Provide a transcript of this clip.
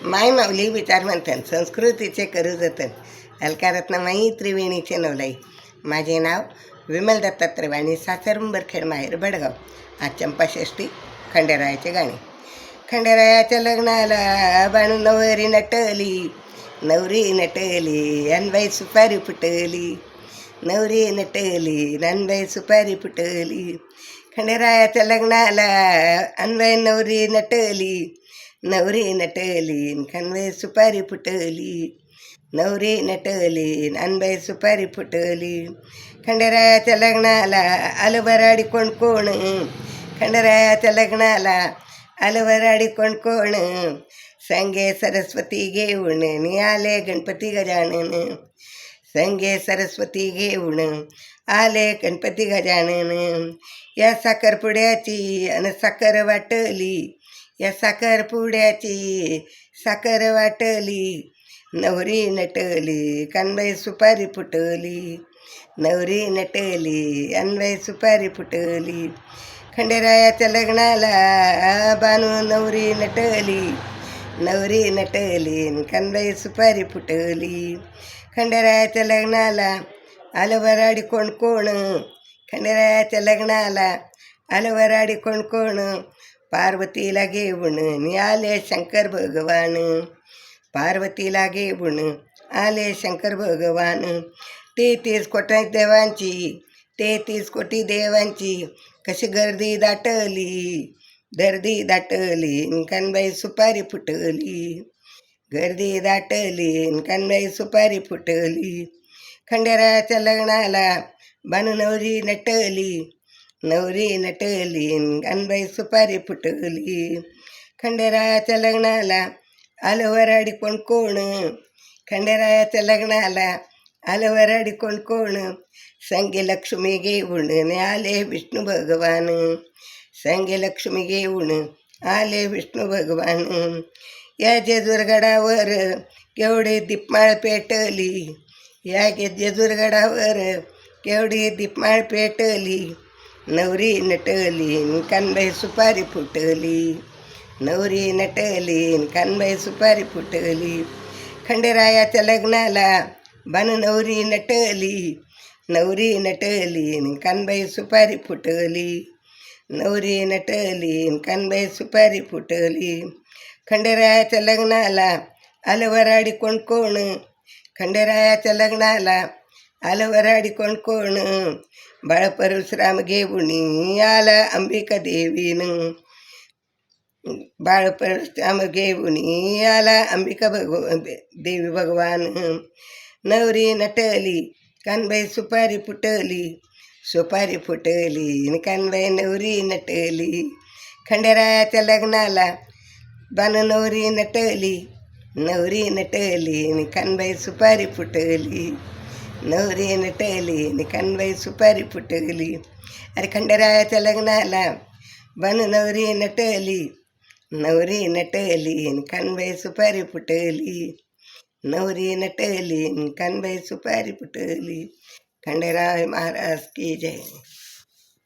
माय माऊली विचार म्हणतात संस्कृतीचे करू जतन अलकारत्न माई त्रिवेणीचे नवलाई. माझे नाव विमल दत्तात्रय वाणी, सासर उंबरखेड, माहेर भडगाव. आज चंपाषष्ठी खंडेरायाचे गाणे. खंडेरायाच्या लग्नाला बाणू नवरी नटली, नवरी नटली अनबाई सुपारी फुटली, नवरी नटली अनबाई सुपारी फुटली. खंडेरायाच्या लग्नाला अनबाई नवरी नटली, नवरी नटली खनबाई सुपारी फुटली, नवरी नटली अनबाई सुपारी फुटली. खंडेरायाच्या लग्नाला आलं बराडी कोण कोण, खंडेरायाच्या लग्नाला आलं बराडी कोण कोण, संगे सरस्वती घेऊन आले गणपती गजानन, संगे सरस्वती घेऊन आले गणपती गजानन. या साखरपुड्याची अन साखर वाटली, या साखरपुड्याची साखर वाटली, नवरी नटली कानबाई सुपारी फुटली, नवरी नटली अनबाई सुपारी फुटली. खंडेरायाच्या लग्नाला बानू नवरी नटली, नवरी नटली कानबाई सुपारी फुटली. खंडेरायाच्या लग्नाला आलं वराडी कोण कोण, खंडेरायाच्या लग्नाला आलं वराडी कोण कोण, पार्वतीला घेऊन आले शंकर भगवान, पार्वतीला घेऊन आले शंकर भगवान. 33 कोटी देवांची, 33 कोटी देवांची कशी गर्दी दाटली, गर्दी दाटली कानबाई सुपारी फुटली, गर्दी दाटली कानबाई सुपारी फुटली. खंडेरायाच्या लग्नाला बानू नवरी नटली, नवरी नटली अनबाई सुपारी फुटली. खंडेरायाच्या लग्नाला आलं वराडी कोण कोण, खंडेरायाच्या लग्नाला आलं वराडी कोण कोण, संगे लक्ष्मी घेऊन आले विष्णू भगवान, संगे लक्ष्मी घेऊन आले विष्णू भगवान. या जेजूरगडावर केवढी दीपमाळ पेटली, या जेजूरगडावर केवढी दीपमाळ पेटली, नवरी नटली कानबाई सुपारी फुटली, नवरी नटली कानबाई सुपारी फुटली. खंडेरायाच्या लग्नाला बानू नवरी नटली, नवरी नटली कानबाई सुपारी फुटली, नवरी नटली कानबाई सुपारी फुटली. खंडेरायाच्या लग्नाला आलं वराडी कोण कोण, खंडेरायाच्या लग्नाला आलं वराडी कोण कोण, बाळ परशुराम घेऊन आला अंबिका देवीनं, बाळ परशुराम घेऊन आला अंबिका देवी भगवान. नवरी नटली कानबाई सुपारी फुटली, सुपारी फुटली कानबाई नवरी नटली. खंडेरायाच्या लग्नाला बानू नवरी नटली, नवरी नटली कानबाई सुपारी फुटली, नवरी नटली कानबाई सुपारी फुटली. अरे खंडेरायाच्या लग्नाला बानू नवरी नटली, नवरी नटली कानबाई सुपारी फुटली, नवरी नटली कानबाई सुपारी फुटली. खंडेराय महाराज की जय.